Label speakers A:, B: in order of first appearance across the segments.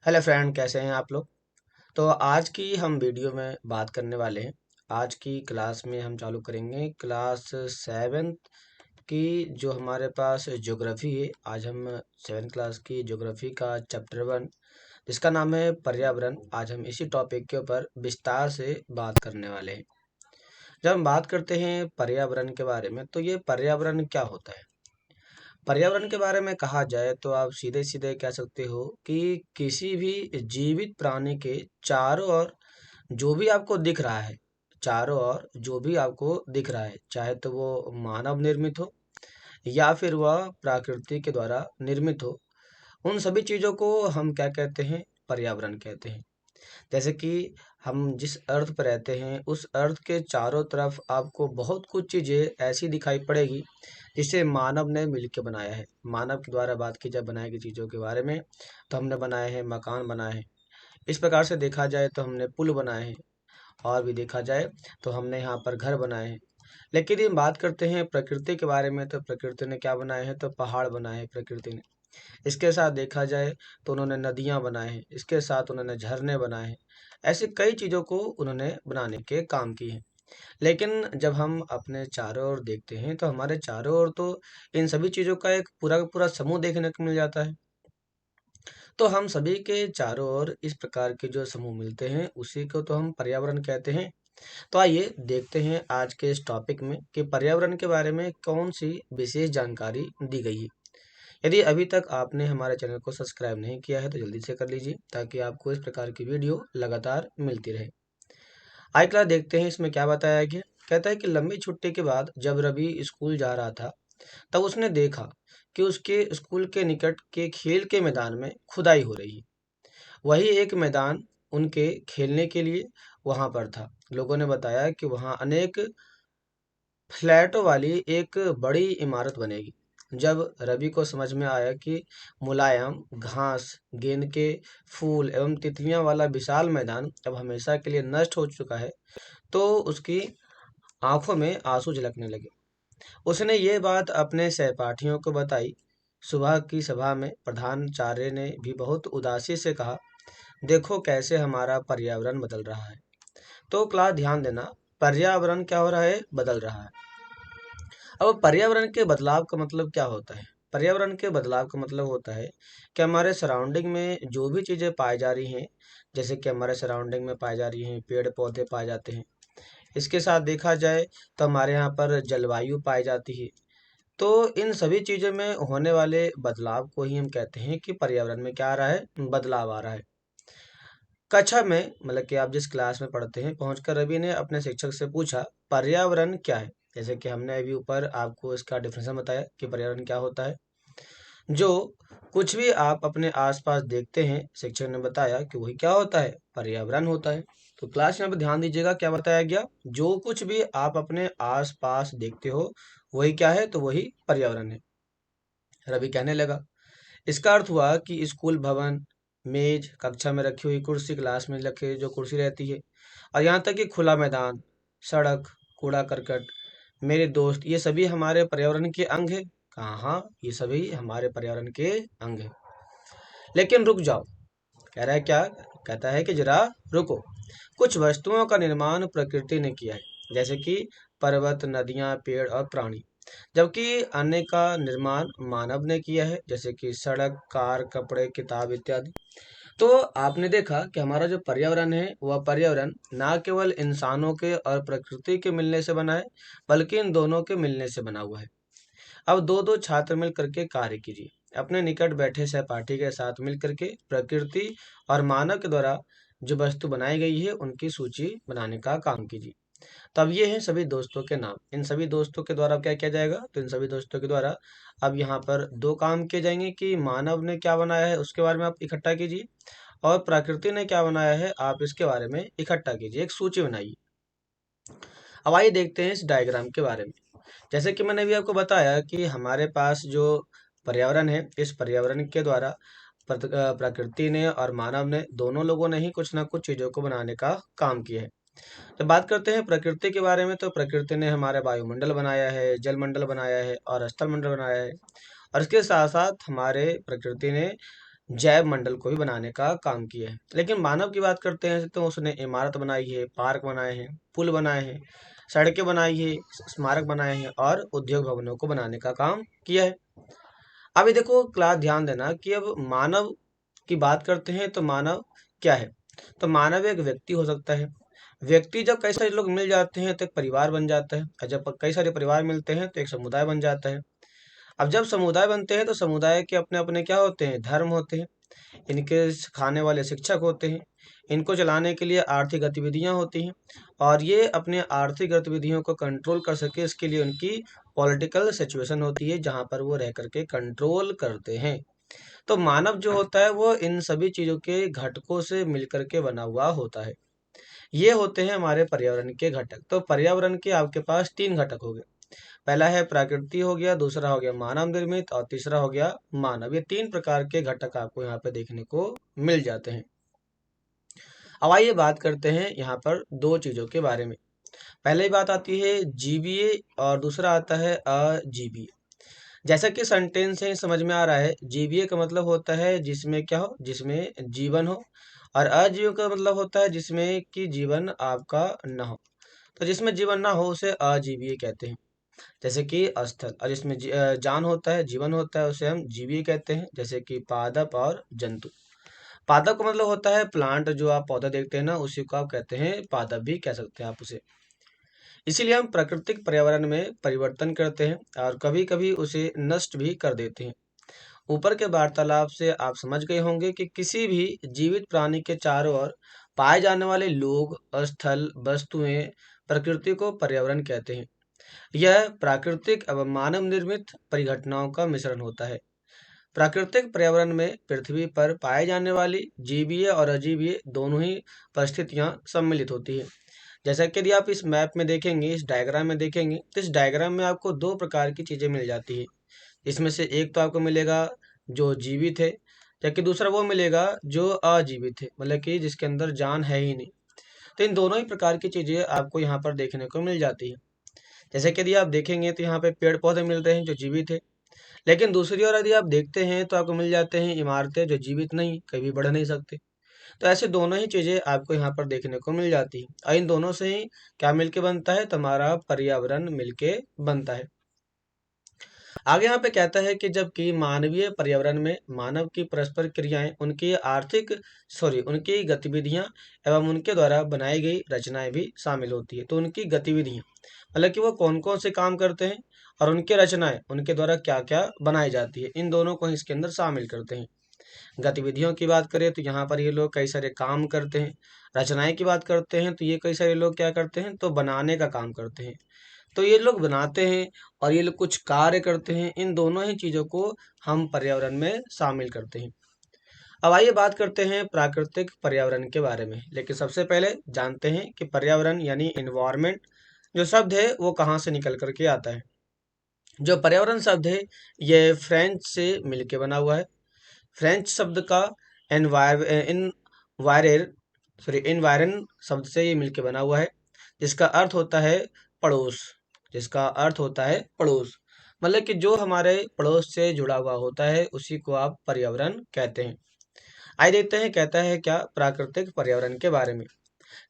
A: Hello friend, कैसे हैं आप लोग। तो आज की हम वीडियो में बात करने वाले हैं। आज की क्लास में हम चालू करेंगे क्लास सेवेंथ की, जो हमारे पास ज्योग्राफी है। आज हम सेवेंथ क्लास की ज्योग्राफी का चैप्टर 1, जिसका नाम है पर्यावरण। आज हम इसी टॉपिक के ऊपर विस्तार से बात करने वाले हैं। जब हम बात करते हैं पर्यावरण के बारे में, तो ये पर्यावरण क्या होता है। पर्यावरण के बारे में कहा जाए तो आप सीधे सीधे कह सकते हो कि किसी भी जीवित प्राणी के चारों ओर जो भी आपको दिख रहा है, चारों ओर जो भी आपको दिख रहा है, चाहे तो वो मानव निर्मित हो या फिर वह प्रकृति के द्वारा निर्मित हो, उन सभी चीजों को हम क्या कहते हैं, पर्यावरण कहते हैं। जैसे कि हम जिस अर्थ पर रहते हैं, उस अर्थ के चारों तरफ आपको बहुत कुछ चीजें ऐसी दिखाई पड़ेगी जिसे मानव ने मिलकर बनाया है। मानव के द्वारा बात की जाए बनाई गई चीजों के बारे में, तो हमने बनाए हैं मकान, बनाए हैं। इस प्रकार से देखा जाए तो हमने पुल बनाए हैं, और भी देखा जाए तो हमने यहाँ पर घर बनाए हैं। लेकिन ये बात करते हैं प्रकृति के बारे में, तो प्रकृति ने क्या बनाए हैं, तो पहाड़ बनाए हैं प्रकृति ने। इसके साथ देखा जाए तो उन्होंने नदियाँ बनाए हैं, इसके साथ उन्होंने झरने बनाए हैं। ऐसी कई चीज़ों को उन्होंने बनाने के काम किए हैं। लेकिन जब हम अपने चारों ओर देखते हैं, तो हमारे चारों ओर तो इन सभी चीज़ों का एक पूरा का पूरा समूह देखने को मिल जाता है। तो हम सभी के चारों ओर इस प्रकार के जो समूह मिलते हैं, उसी को तो हम पर्यावरण कहते हैं। तो आइए देखते हैं आज के इस टॉपिक में कि पर्यावरण के बारे में कौन सी विशेष जानकारी दी गई है। यदि अभी तक आपने हमारे चैनल को सब्सक्राइब नहीं किया है, तो जल्दी से कर लीजिए, ताकि आपको इस प्रकार की वीडियो लगातार मिलती रहे। आई क्लास देखते हैं इसमें क्या बताया गया। कहता है कि लंबी छुट्टी के बाद जब रवि स्कूल जा रहा था, तब उसने देखा कि उसके स्कूल के निकट के खेल के मैदान में खुदाई हो रही है। वही एक मैदान उनके खेलने के लिए वहां पर था। लोगों ने बताया कि वहां अनेक फ्लैटों वाली एक बड़ी इमारत बनेगी। जब रवि को समझ में आया कि मुलायम घास, गेंद के फूल एवं तितलियां वाला विशाल मैदान अब हमेशा के लिए नष्ट हो चुका है, तो उसकी आंखों में आंसू झलकने लगे। उसने ये बात अपने सहपाठियों को बताई। सुबह की सभा में प्रधानाचार्य ने भी बहुत उदासी से कहा, देखो कैसे हमारा पर्यावरण बदल रहा है। तो क्लास ध्यान देना, पर्यावरण क्या हो रहा है, बदल रहा है। अब पर्यावरण के बदलाव का मतलब क्या होता है। पर्यावरण के बदलाव का मतलब होता है कि हमारे सराउंडिंग में जो भी चीज़ें पाई जा रही हैं, जैसे कि हमारे सराउंडिंग में पाई जा रही हैं, पेड़ पौधे पाए जाते हैं। इसके साथ देखा जाए तो हमारे यहाँ पर जलवायु पाई जाती है। तो इन सभी चीज़ों में होने वाले बदलाव को ही हम कहते हैं कि पर्यावरण में क्या आ रहा है, बदलाव आ रहा है। कक्षा में मतलब कि आप जिस क्लास में पढ़ते हैं, पहुंचकर रवि ने अपने शिक्षक से पूछा, पर्यावरण क्या है। जैसे कि हमने अभी ऊपर आपको इसका डिफिनेशन बताया कि पर्यावरण क्या होता है। जो कुछ भी आप अपने आसपास देखते हैं, शिक्षक ने बताया कि वही क्या होता है, पर्यावरण होता है। तो क्लास यहाँ पे ध्यान दीजिएगा, क्या बताया गया, जो कुछ भी आप अपने आसपास देखते हो, वही क्या है, तो वही पर्यावरण है। रवि कहने लगा, इसका अर्थ हुआ कि स्कूल भवन, मेज, कक्षा में रखी हुई कुर्सी, क्लास में रखे जो कुर्सी रहती है, और यहाँ तक कि खुला मैदान, सड़क, कूड़ा करकट, मेरे दोस्त, ये सभी हमारे पर्यावरण के अंग है। कहा, हाँ, ये सभी हमारे पर्यावरण के अंग है। लेकिन रुक जाओ, कह रहा है क्या, कहता है कि जरा रुको। कुछ वस्तुओं का निर्माण प्रकृति ने किया है, जैसे कि पर्वत, नदियां, पेड़ और प्राणी। जबकि अन्य का निर्माण मानव ने किया है, जैसे कि सड़क, कार, कपड़े, किताब इत्यादि। तो आपने देखा कि हमारा जो पर्यावरण है, वह पर्यावरण ना केवल इंसानों के और प्रकृति के मिलने से बना है, बल्कि इन दोनों के मिलने से बना हुआ है। अब दो दो छात्र मिल करके कार्य कीजिए। अपने निकट बैठे सहपाठी के साथ मिल करके प्रकृति और मानव के द्वारा जो वस्तु बनाई गई है, उनकी सूची बनाने का काम कीजिए। तब ये हैं सभी दोस्तों के नाम। इन सभी दोस्तों के द्वारा क्या किया जाएगा, तो इन सभी दोस्तों के द्वारा अब यहाँ पर दो काम किए जाएंगे कि मानव ने क्या बनाया है उसके बारे में आप इकट्ठा कीजिए, और प्रकृति ने क्या बनाया है आप इसके बारे में इकट्ठा कीजिए, एक सूची बनाइए। अब आइए देखते हैं इस डायग्राम के बारे में। जैसे कि मैंने अभी आपको बताया कि हमारे पास जो पर्यावरण है, इस पर्यावरण के द्वारा प्रकृति ने और मानव ने, दोनों लोगों ने ही कुछ ना कुछ चीजों को बनाने का काम किया है। जब बात करते हैं प्रकृति के बारे में, तो प्रकृति ने हमारा वायुमंडल बनाया है, जलमंडल बनाया है और स्थलमंडल बनाया है। और इसके साथ साथ हमारे प्रकृति ने जैव मंडल को भी बनाने का काम किया है। लेकिन मानव की बात करते हैं तो उसने इमारत बनाई है, पार्क बनाए हैं, पुल बनाए हैं, सड़कें बनाई है, स्मारक बनाए हैं और उद्योग भवनों को बनाने का काम किया है। अभी देखो क्लास, ध्यान देना कि अब मानव की बात करते हैं तो मानव क्या है? तो मानव एक व्यक्ति हो सकता है। व्यक्ति जब कई सारे लोग मिल जाते हैं तो एक परिवार बन जाता है, और जब कई सारे परिवार मिलते हैं तो एक समुदाय बन जाता है। अब जब समुदाय बनते हैं तो समुदाय के अपने अपने क्या होते हैं? धर्म होते हैं। इनके सिखाने वाले शिक्षक होते हैं। इनको चलाने के लिए आर्थिक गतिविधियां होती हैं, और ये अपने आर्थिक गतिविधियों को कंट्रोल कर सके इसके लिए उनकी पॉलिटिकल सिचुएशन होती है जहां पर वो रह करके कंट्रोल करते हैं। तो मानव जो होता है वो इन सभी चीजों के घटकों से मिलकर के बना हुआ होता है। ये होते हैं हमारे पर्यावरण के घटक। तो पर्यावरण के आपके पास तीन घटक हो गए। पहला है प्रकृति हो गया, दूसरा हो गया मानव निर्मित, और तीसरा हो गया मानव। ये तीन प्रकार के घटक आपको यहाँ पे देखने को मिल जाते हैं। अब आइए बात करते हैं यहाँ पर दो चीजों के बारे में। पहले बात आती है जीवीए और दूसरा आता है अजीवीए। जैसा कि सेंटेंस है समझ में आ रहा है, जीवीए का मतलब होता है जिसमें क्या हो? जिसमें जीवन हो। और अजीव का मतलब होता है जिसमें कि जीवन आपका न हो। तो जिसमें जीवन ना हो उसे अजीवीय कहते हैं। जैसे कि स्थल, और जिसमें जान होता है, जीवन होता है, उसे हम जीवीय कहते हैं। जैसे कि पादप और जंतु। पादप का मतलब होता है प्लांट, जो आप पौधा देखते हैं ना, उसी को आप कहते हैं पादप भी कह सकते हैं आप उसे। इसीलिए हम प्राकृतिक पर्यावरण में परिवर्तन करते हैं और कभी कभी उसे नष्ट भी कर देते हैं। ऊपर के वार्तालाप से आप समझ गए होंगे कि किसी भी जीवित प्राणी के चारों ओर पाए जाने वाले लोग, स्थल, वस्तुएं, प्रकृति को पर्यावरण कहते हैं। यह प्राकृतिक एवं मानव निर्मित परिघटनाओं का मिश्रण होता है। प्राकृतिक पर्यावरण में पृथ्वी पर पाए जाने वाली जीवीय और अजीवीय दोनों ही परिस्थितियां सम्मिलित होती है। जैसा कि यदि आप इस मैप में देखेंगे, इस डायग्राम में देखेंगे, तो इस डायग्राम में आपको दो प्रकार की चीजें मिल जाती है। इसमें से एक तो आपको मिलेगा जो जीवित है, जबकि दूसरा वो मिलेगा जो अजीवित है, मतलब कि जिसके अंदर जान है ही नहीं। तो इन दोनों ही प्रकार की चीजें आपको यहाँ पर देखने को मिल जाती है। जैसे कि यदि आप देखेंगे तो यहाँ पे पेड़ पौधे मिल रहे हैं जो जीवित है, लेकिन दूसरी ओर यदि आप देखते हैं तो आपको मिल जाते हैं इमारतें जो जीवित नहीं, कभी बढ़ नहीं सकते। तो ऐसे दोनों ही चीजें आपको यहाँ पर देखने को मिल जाती है, और इन दोनों से ही क्या मिलके बनता है? तो हमारा पर्यावरण मिलके बनता है। आगे यहाँ पे कहता है कि जबकि मानवीय पर्यावरण में मानव की परस्पर क्रियाएं, उनकी आर्थिक उनकी गतिविधियां एवं उनके द्वारा बनाई गई रचनाएं भी शामिल होती है। तो उनकी गतिविधियां मतलब कि वो कौन कौन से काम करते हैं, और उनके रचनाएं उनके द्वारा क्या क्या बनाई जाती है, इन दोनों को ही इसके अंदर शामिल करते हैं। गतिविधियों की बात करें तो यहाँ पर ये लोग कई सारे काम करते हैं। रचनाएं की बात करते हैं तो ये कई सारे लोग क्या करते हैं? तो बनाने का काम करते हैं। तो ये लोग बनाते हैं और ये लोग कुछ कार्य करते हैं। इन दोनों ही चीजों को हम पर्यावरण में शामिल करते हैं। अब आइए बात करते हैं प्राकृतिक पर्यावरण के बारे में। लेकिन सबसे पहले जानते हैं कि पर्यावरण यानी इन्वायरमेंट जो शब्द है वो कहाँ से निकल करके आता है। जो पर्यावरण शब्द है ये फ्रेंच से मिलके बना हुआ है। फ्रेंच शब्द का एनवायर इनवायरर इन्वायरन शब्द से ये मिलके बना हुआ है, जिसका अर्थ होता है पड़ोस। जिसका अर्थ होता है पड़ोस, मतलब कि जो हमारे पड़ोस से जुड़ा हुआ होता है उसी को आप पर्यावरण कहते हैं। आइए देखते हैं कहता है क्या प्राकृतिक पर्यावरण के बारे में।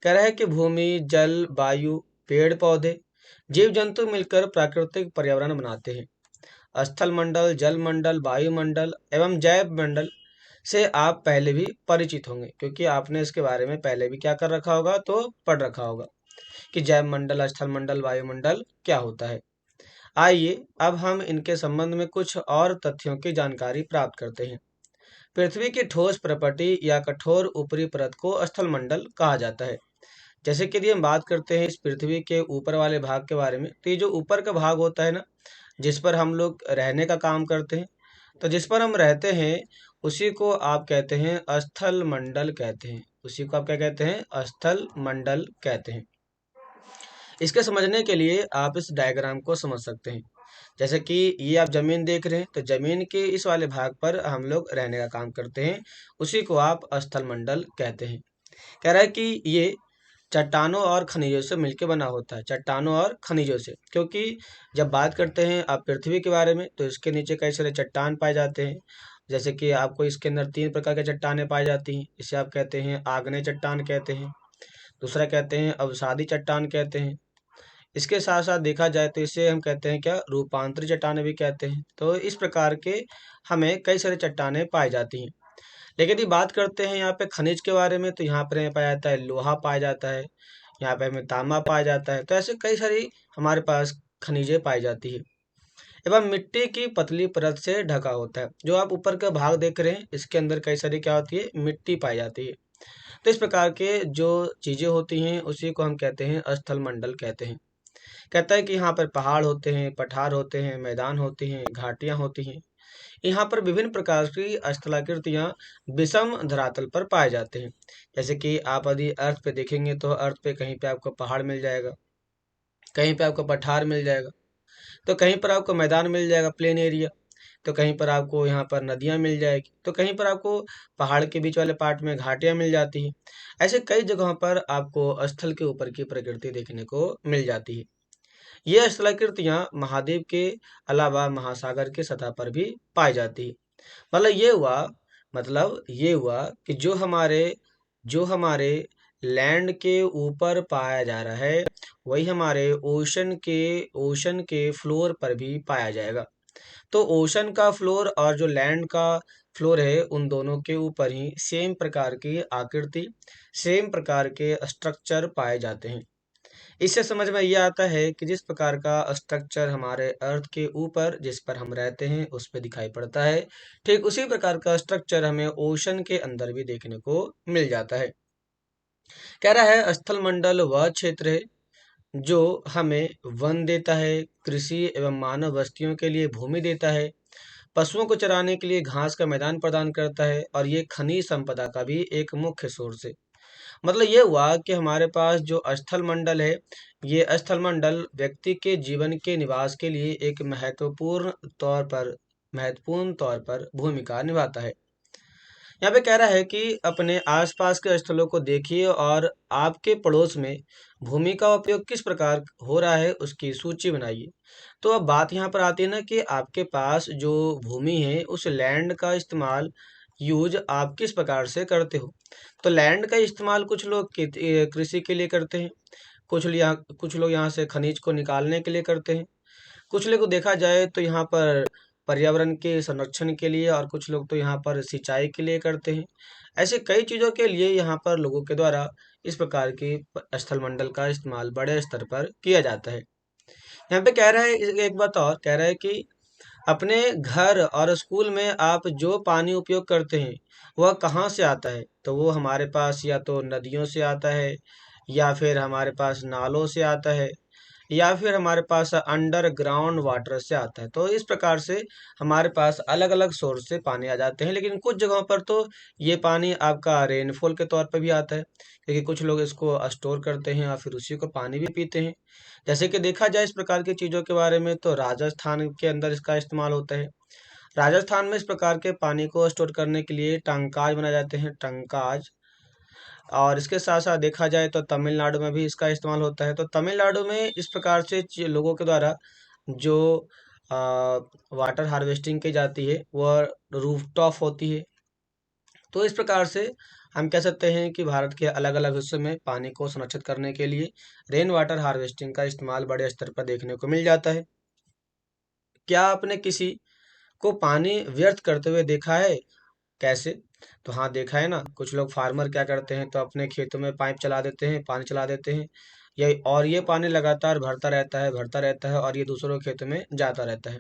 A: कह रहा है कि भूमि, जल, वायु, पेड़ पौधे, जीव जंतु मिलकर प्राकृतिक पर्यावरण बनाते हैं। स्थल मंडल, जल मंडल, वायुमंडल एवं जैव मंडल से आप पहले भी परिचित होंगे, क्योंकि आपने इसके बारे में पहले भी क्या कर रखा होगा? तो पढ़ रखा होगा कि जैव मंडल, स्थल मंडल, वायुमंडल क्या होता है। आइए अब हम इनके संबंध में कुछ और तथ्यों की जानकारी प्राप्त करते हैं। पृथ्वी की ठोस प्रपटी या कठोर ऊपरी परत को स्थल मंडल कहा जाता है। जैसे कि यदि हम बात करते हैं इस पृथ्वी के ऊपर वाले भाग के बारे में, तो ये जो ऊपर का भाग होता है ना, जिस पर हम लोग रहने का काम करते हैं, तो जिस पर हम रहते हैं उसी को आप कहते हैं स्थल मंडल कहते हैं। उसी को आप क्या कहते हैं? स्थल मंडल कहते हैं। इसके समझने के लिए आप इस डायग्राम को समझ सकते हैं। जैसे कि ये आप जमीन देख रहे हैं, तो जमीन के इस वाले भाग पर हम लोग रहने का काम करते हैं, उसी को आप स्थल मंडल कहते हैं। कह रहा है कि ये चट्टानों और खनिजों से मिलकर बना होता है। चट्टानों और खनिजों से, क्योंकि जब बात करते हैं आप पृथ्वी के बारे में तो इसके नीचे कई सारे चट्टान पाए जाते हैं, जैसे कि आपको इसके अंदर 3 प्रकार की चट्टानें पाई जाती हैं। इसे आप कहते हैं आग्नेय चट्टान कहते हैं, दूसरा कहते हैं अवसादी चट्टान कहते हैं। इसके साथ साथ देखा जाए तो इसे हम कहते हैं क्या, रूपांतरी चट्टानें भी कहते हैं। तो इस प्रकार के हमें कई सारी चट्टानें पाई जाती हैं। लेकिन यदि बात करते हैं यहाँ पे खनिज के बारे में, तो यहाँ पर हमें पाया जाता है लोहा पाया जाता है, यहाँ पे हमें तांबा पाया जाता है। तो ऐसे कई सारी हमारे पास खनिजें पाई जाती है। एवं मिट्टी की पतली परत से ढका होता है। जो आप ऊपर का भाग देख रहे हैं, इसके अंदर कई सारी क्या होती है, मिट्टी पाई जाती है। तो इस प्रकार के जो चीजें होती हैं उसी को हम कहते हैं स्थल मंडल कहते हैं। कहता है कि यहाँ पर पहाड़ होते हैं, पठार होते हैं, मैदान होते हैं, घाटियां होती हैं। यहाँ पर विभिन्न प्रकार की स्थलाकृतियां विषम धरातल पर पाए जाते हैं। जैसे कि आप यदि अर्थ पे देखेंगे तो अर्थ पे कहीं पे आपको पहाड़ मिल जाएगा, कहीं पे आपको पठार मिल जाएगा, तो कहीं पर आपको मैदान मिल जाएगा प्लेन एरिया, तो कहीं पर आपको यहाँ पर नदियाँ मिल जाएगी, तो कहीं पर आपको पहाड़ के बीच वाले पार्ट में घाटियाँ मिल जाती हैं। ऐसे कई जगहों पर आपको स्थल के ऊपर की प्रकृति देखने को मिल जाती है। ये स्थलाकृतियाँ महाद्वीप के अलावा महासागर के सतह पर भी पाई जाती है। मतलब ये हुआ मतलब ये हुआ कि जो हमारे लैंड के ऊपर पाया जा रहा है, वही हमारे ओशन के फ्लोर पर भी पाया जाएगा। तो ओशन का फ्लोर और जो लैंड का फ्लोर है, उन दोनों के ऊपर ही सेम प्रकार की आकृति, सेम प्रकार के स्ट्रक्चर पाए जाते हैं। इससे समझ में ये आता है कि जिस प्रकार का स्ट्रक्चर हमारे अर्थ के ऊपर जिस पर हम रहते हैं उस पर दिखाई पड़ता है, ठीक उसी प्रकार का स्ट्रक्चर हमें ओशन के अंदर भी देखने को मिल जाता है। कह रहा है स्थल मंडल वह क्षेत्र है जो हमें वन देता है, कृषि एवं मानव बस्तियों के लिए भूमि देता है, पशुओं को चराने के लिए घास का मैदान प्रदान करता है, और ये खनिज संपदा का भी एक मुख्य सोर्स है। मतलब ये हुआ कि हमारे पास जो स्थल मंडल है, ये स्थल मंडल व्यक्ति के जीवन के निवास के लिए एक महत्वपूर्ण तौर पर भूमिका निभाता है। यहाँ पे कह रहा है कि अपने आसपास के स्थलों को देखिए और आपके पड़ोस में भूमि का उपयोग किस प्रकार हो रहा है उसकी सूची बनाइए। तो अब बात यहाँ पर आती है ना कि आपके पास जो भूमि है उस लैंड का इस्तेमाल यूज आप किस प्रकार से करते हो। तो लैंड का इस्तेमाल कुछ लोग कृषि के लिए करते हैं, कुछ लोग यहाँ से खनिज को निकालने के लिए करते हैं, कुछ लोग को देखा जाए तो यहाँ पर पर्यावरण के संरक्षण के लिए, और कुछ लोग तो यहाँ पर सिंचाई के लिए करते हैं। ऐसे कई चीज़ों के लिए यहाँ पर लोगों के द्वारा इस प्रकार की स्थल मंडल का इस्तेमाल बड़े स्तर पर किया जाता है। यहाँ पे कह रहा है, एक बात और कह रहा है कि अपने घर और स्कूल में आप जो पानी उपयोग करते हैं वह कहाँ से आता है। तो वो हमारे पास या तो नदियों से आता है, या फिर हमारे पास नालों से आता है, या फिर हमारे पास अंडरग्राउंड वाटर से आता है। तो इस प्रकार से हमारे पास अलग अलग सोर्स से पानी आ जाते हैं। लेकिन कुछ जगहों पर तो ये पानी आपका रेनफॉल के तौर पर भी आता है, क्योंकि कुछ लोग इसको स्टोर करते हैं और फिर उसी को पानी भी पीते हैं। जैसे कि देखा जाए इस प्रकार की चीज़ों के बारे में, तो राजस्थान के अंदर इसका इस्तेमाल होता है। राजस्थान में इस प्रकार के पानी को स्टोर करने के लिए टंकाज बनाए जाते हैं, टंकाज। और इसके साथ साथ देखा जाए तो तमिलनाडु में भी इसका इस्तेमाल होता है। तो तमिलनाडु में इस प्रकार से लोगों के द्वारा जो वाटर हार्वेस्टिंग की जाती है वह रूफटॉप होती है। तो इस प्रकार से हम कह सकते हैं कि भारत के अलग अलग हिस्सों में पानी को संरक्षित करने के लिए रेन वाटर हार्वेस्टिंग का इस्तेमाल बड़े स्तर पर देखने को मिल जाता है। क्या आपने किसी को पानी व्यर्थ करते हुए देखा है? कैसे? तो हाँ, देखा है ना। कुछ लोग फार्मर क्या करते हैं, तो अपने खेतों में पाइप चला देते हैं, पानी चला देते हैं, ये पानी लगातार भरता रहता है और ये दूसरों के खेतों में जाता रहता है।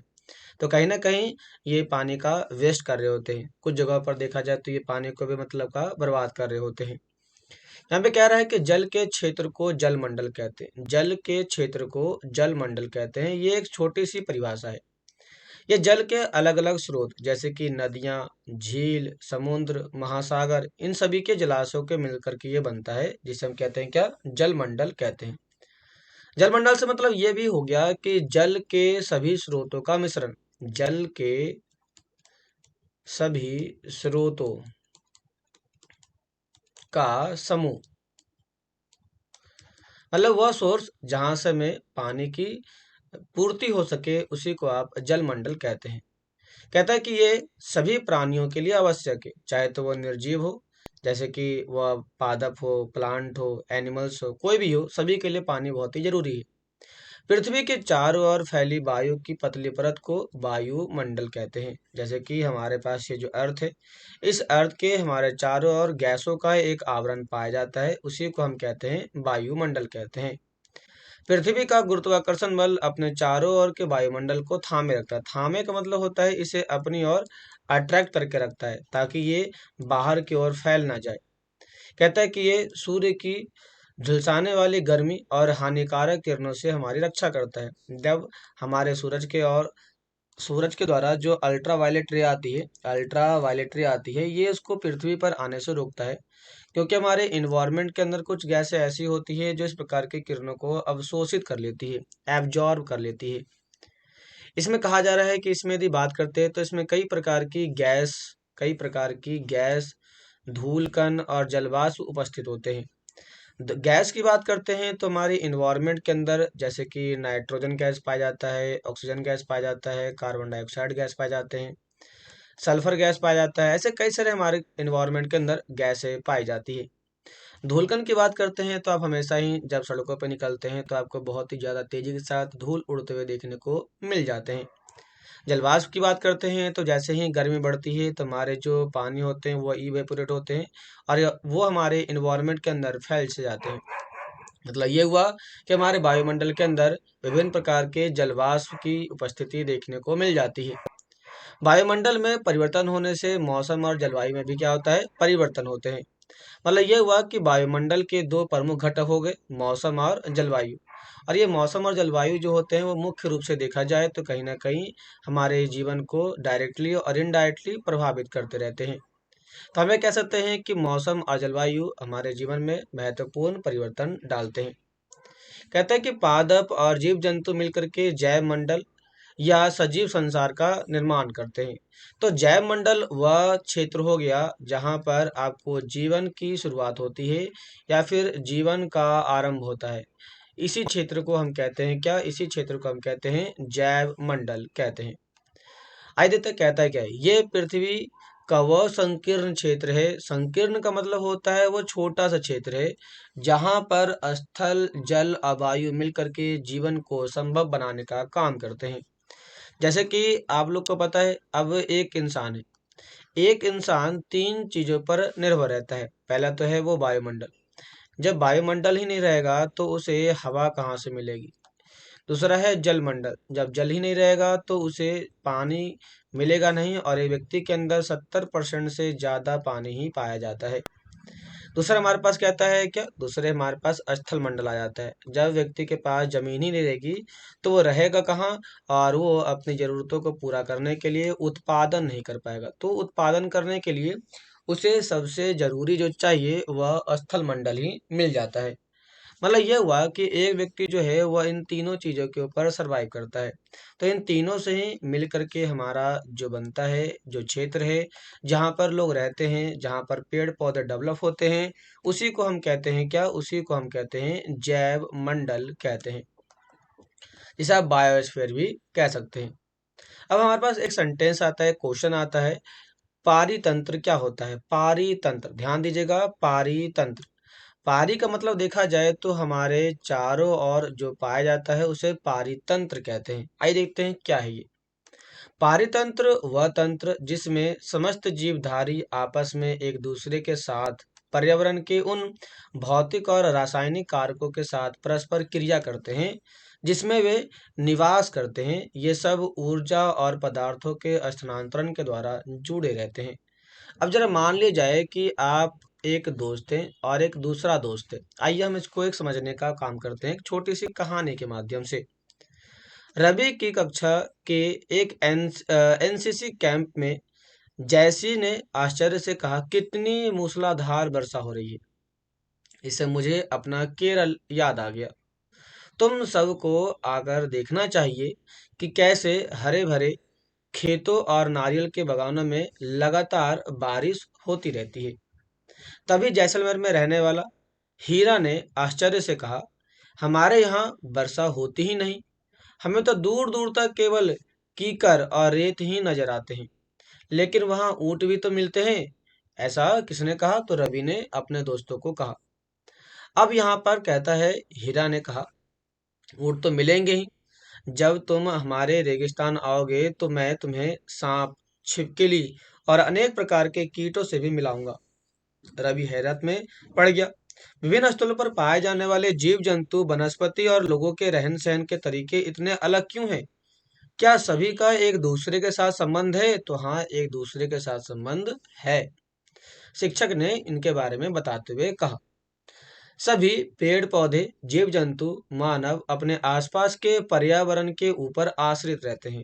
A: तो कहीं ना कहीं ये पानी का वेस्ट कर रहे होते हैं। कुछ जगहों पर देखा जाए तो ये पानी को भी मतलब का बर्बाद कर रहे होते हैं। यहाँ पे कह रहा है कि जल के क्षेत्र को जल मंडल कहते हैं। जल के क्षेत्र को जल मंडल कहते हैं। ये एक छोटी सी परिभाषा है। ये जल के अलग अलग स्रोत जैसे कि नदियाँ, झील, समुद्र, महासागर, इन सभी के जलाशयों के मिलकर के ये बनता है, जिसे हम कहते हैं क्या, जल मंडल कहते हैं। जल मंडल से मतलब ये भी हो गया कि जल के सभी स्रोतों का मिश्रण, जल के सभी स्रोतों का समूह, मतलब वह सोर्स जहां से हमें पानी की पूर्ति हो सके उसी को आप जल मंडल कहते हैं। कहता है कि ये सभी प्राणियों के लिए आवश्यक है, चाहे तो वो निर्जीव हो, जैसे कि वह पादप हो, प्लांट हो, एनिमल्स हो, कोई भी हो, सभी के लिए पानी बहुत ही जरूरी है। पृथ्वी के चारों ओर फैली वायु की पतली परत को वायुमंडल कहते हैं। जैसे कि हमारे पास ये जो अर्थ है, इस अर्थ के हमारे चारों ओर गैसों का एक आवरण पाया जाता है, उसी को हम कहते हैं वायुमंडल कहते हैं। पृथ्वी का गुरुत्वाकर्षण बल अपने चारों ओर के वायुमंडल को थामे रखता है। थामे का मतलब होता है इसे अपनी ओर अट्रैक्ट करके रखता है, ताकि ये बाहर की ओर फैल ना जाए। कहता है कि ये सूर्य की झुलसाने वाली गर्मी और हानिकारक किरणों से हमारी रक्षा करता है। जब हमारे सूरज के द्वारा जो अल्ट्रा वायलेट रे आती है, ये उसको पृथ्वी पर आने से रोकता है, क्योंकि हमारे इन्वायरमेंट के अंदर कुछ गैसें ऐसी होती है जो इस प्रकार की किरणों को अवशोषित कर लेती है, एब्जॉर्ब कर लेती है। इसमें कहा जा रहा है कि इसमें यदि बात करते हैं तो इसमें कई प्रकार की गैस, धूल कण और जलवाष्प उपस्थित होते हैं। गैस की बात करते हैं तो हमारे इन्वायरमेंट के अंदर जैसे कि नाइट्रोजन गैस पाया जाता है, ऑक्सीजन गैस पाया जाता है, कार्बन डाइऑक्साइड गैस पाए जाते हैं, सल्फर गैस पाया जाता है। ऐसे कई सारे हमारे इन्वायरमेंट के अंदर गैसें पाई जाती है। धूलकण की बात करते हैं तो आप हमेशा ही जब सड़कों पर निकलते हैं तो आपको बहुत ही ज़्यादा तेजी के साथ धूल उड़ते हुए देखने को मिल जाते हैं। जलवाष्प की बात करते हैं तो जैसे ही गर्मी बढ़ती है तो हमारे जो पानी होते हैं वो इवेपोरेट होते हैं और वो हमारे इन्वायरमेंट के अंदर फैल से जाते हैं। मतलब ये हुआ कि हमारे वायुमंडल के अंदर विभिन्न प्रकार के जलवाष्प की उपस्थिति देखने को मिल जाती है। वायुमंडल में परिवर्तन होने से मौसम और जलवायु में भी क्या होता है, परिवर्तन होते हैं। मतलब ये हुआ कि वायुमंडल के दो प्रमुख घटक हो गए, मौसम और जलवायु। और ये मौसम और जलवायु जो होते हैं वो मुख्य रूप से देखा जाए तो कहीं ना कहीं हमारे जीवन को डायरेक्टली और इनडायरेक्टली प्रभावित करते रहते हैं। तो हमें कह सकते हैं कि मौसम और जलवायु हमारे जीवन में महत्वपूर्ण परिवर्तन डालते हैं। कहते हैं कि पादप और जीव जंतु मिलकर के जैव मंडल या सजीव संसार का निर्माण करते हैं। तो जैव मंडल वह क्षेत्र हो गया जहाँ पर आपको जीवन की शुरुआत होती है या फिर जीवन का आरंभ होता है। इसी क्षेत्र को हम कहते हैं क्या? इसी क्षेत्र को हम कहते हैं जैव मंडल कहते हैं। आदित्य कहता है क्या है? ये पृथ्वी का वह संकीर्ण क्षेत्र है। संकीर्ण का मतलब होता है वो छोटा सा क्षेत्र है जहाँ पर स्थल, जल और वायु मिलकर के जीवन को संभव बनाने का काम करते हैं। जैसे कि आप लोग को पता है, अब एक इंसान है। एक इंसान तीन चीजों पर निर्भर रहता है। पहला तो है वो वायुमंडल। जब वायुमंडल ही नहीं रहेगा तो उसे हवा कहाँ से मिलेगी? दूसरा है जलमंडल। जब जल ही नहीं रहेगा तो उसे पानी मिलेगा नहीं, और एक व्यक्ति के अंदर 70% से ज्यादा पानी ही पाया जाता है। दूसरा हमारे पास कहता है क्या? दूसरे हमारे पास स्थल मंडल आ जाता है। जब व्यक्ति के पास जमीन ही नहीं रहेगी तो वो रहेगा कहाँ, और वो अपनी जरूरतों को पूरा करने के लिए उत्पादन नहीं कर पाएगा। तो उत्पादन करने के लिए उसे सबसे जरूरी जो चाहिए वह स्थल मंडल ही मिल जाता है। मतलब ये हुआ कि एक व्यक्ति जो है वह इन तीनों चीजों के ऊपर सरवाइव करता है। तो इन तीनों से ही मिल करके हमारा जो बनता है, जो क्षेत्र है, जहाँ पर लोग रहते हैं, जहाँ पर पेड़ पौधे डेवलप होते हैं, उसी को हम कहते हैं क्या? उसी को हम कहते हैं जैव मंडल कहते हैं, जिसे आप बायोस्फीयर भी कह सकते हैं। अब हमारे पास एक सेंटेंस आता है, क्वेश्चन आता है, पारितंत्र क्या होता है? पारितंत्र, ध्यान दीजिएगा, पारितंत्र। पारी का मतलब देखा जाए तो हमारे चारों ओर जो पाया जाता है उसे पारितंत्र कहते हैं। आइए देखते हैं क्या है ये। पारितंत्र वह तंत्र जिसमें समस्त जीवधारी आपस में एक दूसरे के साथ पर्यावरण के उन भौतिक और रासायनिक कारकों के साथ परस्पर क्रिया करते हैं जिसमें वे निवास करते हैं। ये सब ऊर्जा और पदार्थों के स्थानांतरण के द्वारा जुड़े रहते हैं। अब जरा मान लिया जाए कि आप एक दोस्त हैं और एक दूसरा दोस्त है। आइए हम इसको एक समझने का काम करते हैं एक छोटी सी कहानी के माध्यम से। रवि की कक्षा के एक एनसीसी कैंप में जैसी ने आश्चर्य से कहा, कितनी मूसलाधार वर्षा हो रही है। इससे मुझे अपना केरल याद आ गया। तुम सबको आकर देखना चाहिए कि कैसे हरे भरे खेतों और नारियल के बागानों में लगातार बारिश होती रहती है। तभी जैसलमेर में रहने वाला हीरा ने आश्चर्य से कहा, हमारे यहाँ वर्षा होती ही नहीं, हमें तो दूर दूर तक केवल कीकर और रेत ही नजर आते हैं, लेकिन वहां ऊंट भी तो मिलते हैं। ऐसा किसने कहा? तो रवि ने अपने दोस्तों को कहा। अब यहाँ पर कहता है, हीरा ने कहा, ऊंट तो मिलेंगे ही। जब तुम हमारे रेगिस्तान आओगे तो मैं तुम्हें सांप, छिपकली और अनेक प्रकार के कीटों से भी मिलाऊंगा। रवि हैरत में पड़ गया। विभिन्न स्थलों पर पाए जाने वाले जीव जंतु, वनस्पति और लोगों के रहन सहन के तरीके इतने अलग क्यों हैं? क्या सभी का एक दूसरे के साथ संबंध है? तो हाँ, एक दूसरे के साथ संबंध है। शिक्षक ने इनके बारे में बताते हुए कहा, सभी पेड़ पौधे, जीव जंतु, मानव अपने आसपास के पर्यावरण के ऊपर आश्रित रहते हैं।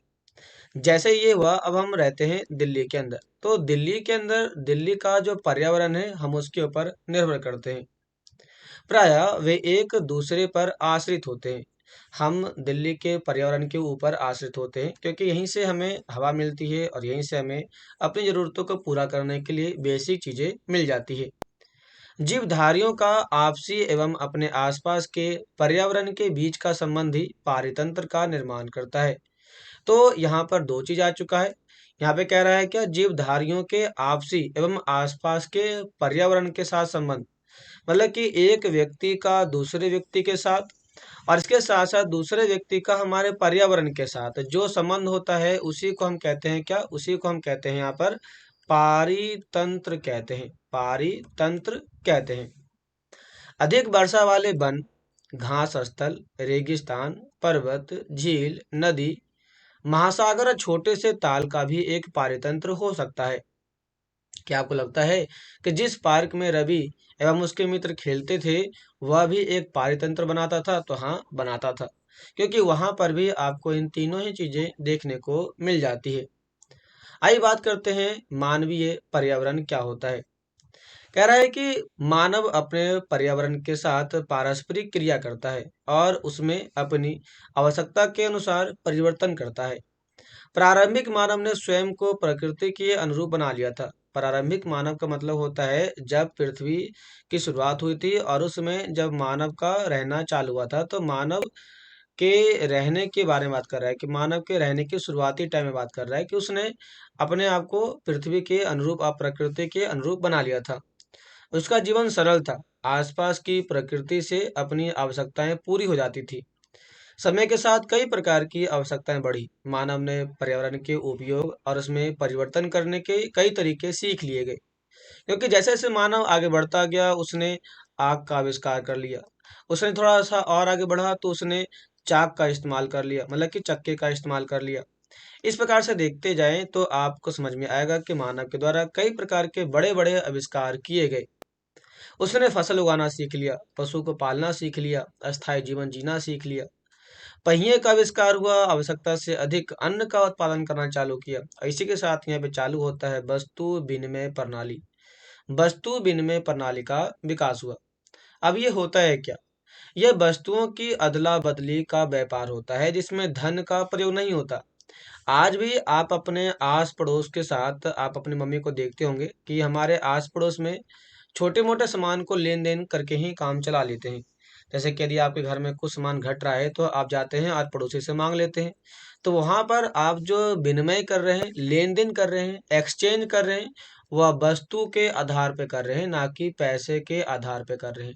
A: जैसे ये हुआ, अब हम रहते हैं दिल्ली के अंदर, तो दिल्ली के अंदर दिल्ली का जो पर्यावरण है हम उसके ऊपर निर्भर करते हैं। प्रायः वे एक दूसरे पर आश्रित होते हैं। हम दिल्ली के पर्यावरण के ऊपर आश्रित होते हैं क्योंकि यहीं से हमें हवा मिलती है और यहीं से हमें अपनी ज़रूरतों को पूरा करने के लिए बेसिक चीज़ें मिल जाती है। जीवधारियों का आपसी एवं अपने आसपास के पर्यावरण के बीच का संबंध ही पारितंत्र का निर्माण करता है। तो यहाँ पर दो चीज आ चुका है। यहाँ पे कह रहा है क्या? जीवधारियों के आपसी एवं आसपास के पर्यावरण के साथ संबंध, मतलब कि एक व्यक्ति का दूसरे व्यक्ति के साथ और इसके साथ साथ दूसरे व्यक्ति का हमारे पर्यावरण के साथ जो संबंध होता है उसी को हम कहते हैं क्या? उसी को हम कहते हैं यहाँ पर पारितंत्र कहते हैं। पारितंत्र कहते हैं। अधिक वर्षा वाले वन, घास स्थल, रेगिस्तान, पर्वत, झील, नदी, महासागर और छोटे से ताल का भी एक पारितंत्र हो सकता है। क्या आपको लगता है कि जिस पार्क में रवि एवं उसके मित्र खेलते थे वह भी एक पारितंत्र बनाता था? तो हाँ, बनाता था, क्योंकि वहां पर भी आपको इन तीनों ही चीजें देखने को मिल जाती है। आइए बात करते हैं मानवीय पर्यावरण क्या होता है। कह रहा है कि मानव अपने पर्यावरण के साथ पारस्परिक क्रिया करता है और उसमें अपनी आवश्यकता के अनुसार परिवर्तन करता है। प्रारंभिक मानव ने स्वयं को प्रकृति के अनुरूप बना लिया था। प्रारंभिक मानव का मतलब होता है जब पृथ्वी की शुरुआत हुई थी और उसमें जब मानव का रहना चालू हुआ था, तो मानव के रहने के बारे में बात कर रहा है कि मानव के रहने की शुरुआती टाइम में बात कर रहा है कि उसने अपने आप को पृथ्वी के अनुरूप, प्रकृति के अनुरूप बना लिया था। उसका जीवन सरल था, आसपास की प्रकृति से अपनी आवश्यकताएं पूरी हो जाती थी। समय के साथ कई प्रकार की आवश्यकताएं बढ़ी। मानव ने पर्यावरण के उपयोग और उसमें परिवर्तन करने के कई तरीके सीख लिए गए, क्योंकि जैसे जैसे मानव आगे बढ़ता गया उसने आग का आविष्कार कर लिया। उसने थोड़ा सा और आगे बढ़ा तो उसने चाक का इस्तेमाल कर लिया, मतलब कि चक्के का इस्तेमाल कर लिया। इस प्रकार से देखते जाएं तो आपको समझ में आएगा कि मानव के द्वारा कई प्रकार के बड़े बड़े आविष्कार किए गए। उसने फसल उगाना सीख लिया, पशु को पालना सीख लिया, अस्थायी जीवन जीना सीख लिया। पहिए का आविष्कार हुआ, आवश्यकता से अधिक अन्न का उत्पादन करना चालू किया। इसी के साथ यहाँ पे चालू होता है वस्तु विनिमय प्रणाली। वस्तु विनिमय प्रणाली का विकास हुआ। अब ये होता है क्या? यह वस्तुओं की अदला बदली का व्यापार होता है जिसमें धन का प्रयोग नहीं होता। आज भी आप अपने आस पड़ोस के साथ, आप अपनी मम्मी को देखते होंगे कि हमारे आस पड़ोस में छोटे मोटे सामान को लेन देन करके ही काम चला लेते हैं। जैसे कि यदि आपके घर में कुछ सामान घट रहा है तो आप जाते हैं और पड़ोसी से मांग लेते हैं। तो वहां पर आप जो विनिमय कर रहे हैं, लेन देन कर रहे हैं, एक्सचेंज कर रहे हैं, वह वस्तु के आधार पे कर रहे हैं, ना कि पैसे के आधार पे कर रहे हैं।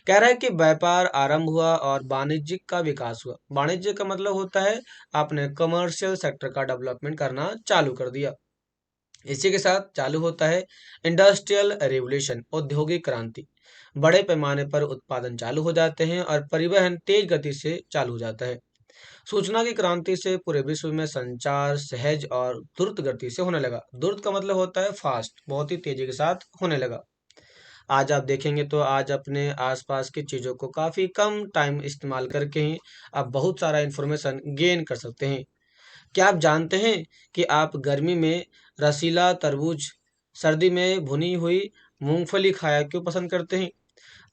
A: कह रहा है कि व्यापार आरंभ हुआ और वाणिज्यिक का विकास हुआ। वाणिज्य का मतलब होता है आपने कमर्शियल सेक्टर का डेवलपमेंट करना चालू कर दिया। इसी के साथ चालू होता है इंडस्ट्रियल रेवोल्यूशन, औद्योगिक क्रांति। बड़े पैमाने पर उत्पादन चालू हो जाते हैं और परिवहन तेज गति से चालू हो जाता है। सूचना की क्रांति से पूरे विश्व में संचार सहज और द्रुत गति से होने लगा। द्रुत का मतलब होता है फास्ट, बहुत ही तेजी के साथ होने लगा। आज आप देखेंगे तो आज अपने आसपास की चीज़ों को काफ़ी कम टाइम इस्तेमाल करके ही आप बहुत सारा इंफॉर्मेशन गेन कर सकते हैं। क्या आप जानते हैं कि आप गर्मी में रसीला तरबूज, सर्दी में भुनी हुई मूंगफली खाया क्यों पसंद करते हैं?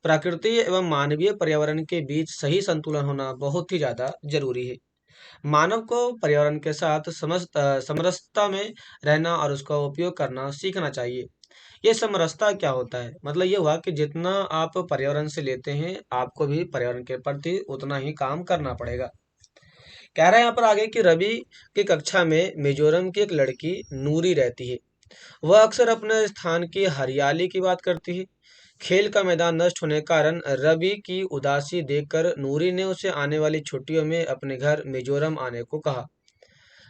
A: प्रकृति एवं मानवीय पर्यावरण के बीच सही संतुलन होना बहुत ही ज़्यादा जरूरी है। मानव को पर्यावरण के साथ समरसता में रहना और उसका उपयोग करना सीखना चाहिए। ये समरसता क्या होता है? मतलब ये हुआ कि जितना आप पर्यावरण से लेते हैं आपको भी पर्यावरण के प्रति उतना ही काम करना पड़ेगा। कह रहा है यहाँ पर आगे कि रवि की कक्षा में मिजोरम की एक लड़की नूरी रहती है। वह अक्सर अपने स्थान की हरियाली की बात करती है। खेल का मैदान नष्ट होने के कारण रवि की उदासी देखकर नूरी ने उसे आने वाली छुट्टियों में अपने घर मिजोरम आने को कहा।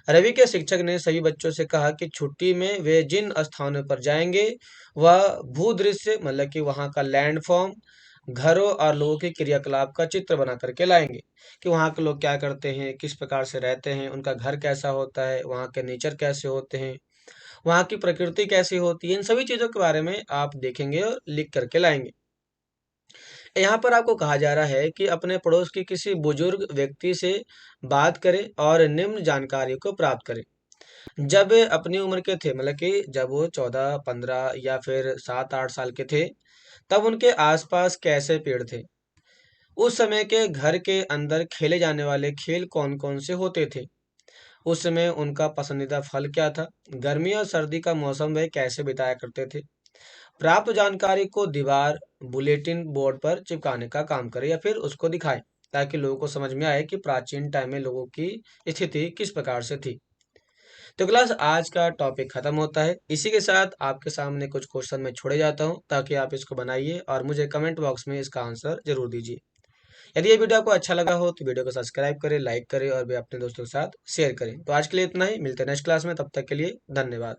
A: रवि के शिक्षक ने सभी बच्चों से कहा कि छुट्टी में वे जिन स्थानों पर जाएंगे वह भूदृश्य मतलब कि वहाँ का लैंडफॉर्म, घरों और लोगों के क्रियाकलाप का चित्र बना करके लाएंगे कि वहाँ के लोग क्या करते हैं, किस प्रकार से रहते हैं, उनका घर कैसा होता है, वहाँ के नेचर कैसे होते हैं, वहाँ की प्रकृति कैसी होती है। इन सभी चीज़ों के बारे में आप देखेंगे और लिख करके लाएंगे। यहाँ पर आपको कहा जा रहा है कि अपने पड़ोस के किसी बुजुर्ग व्यक्ति से बात करें और निम्न जानकारी को प्राप्त करें। जब वे अपनी उम्र के थे मतलब कि जब वो 14-15 या फिर 7-8 साल के थे, तब उनके आसपास कैसे पेड़ थे? उस समय के घर के अंदर खेले जाने वाले खेल कौन-कौन से होते थे? उस समय उनका पसंदीदा फल क्या था? गर्मी और सर्दी का मौसम वे कैसे बिताया करते थे? प्राप्त जानकारी को दीवार, बुलेटिन बोर्ड पर चिपकाने का काम करें या फिर उसको दिखाएं, ताकि लोगों को समझ में आए कि प्राचीन टाइम में लोगों की स्थिति किस प्रकार से थी। तो क्लास आज का टॉपिक खत्म होता है। इसी के साथ आपके सामने कुछ क्वेश्चन मैं छोड़े जाता हूँ ताकि आप इसको बनाइए और मुझे कमेंट बॉक्स में इसका आंसर जरूर दीजिए। यदि ये वीडियो आपको अच्छा लगा हो तो वीडियो को सब्सक्राइब करें, लाइक करें और भी अपने दोस्तों के साथ शेयर करें। तो आज के लिए इतना ही, मिलते हैं नेक्स्ट क्लास में, तब तक के लिए धन्यवाद।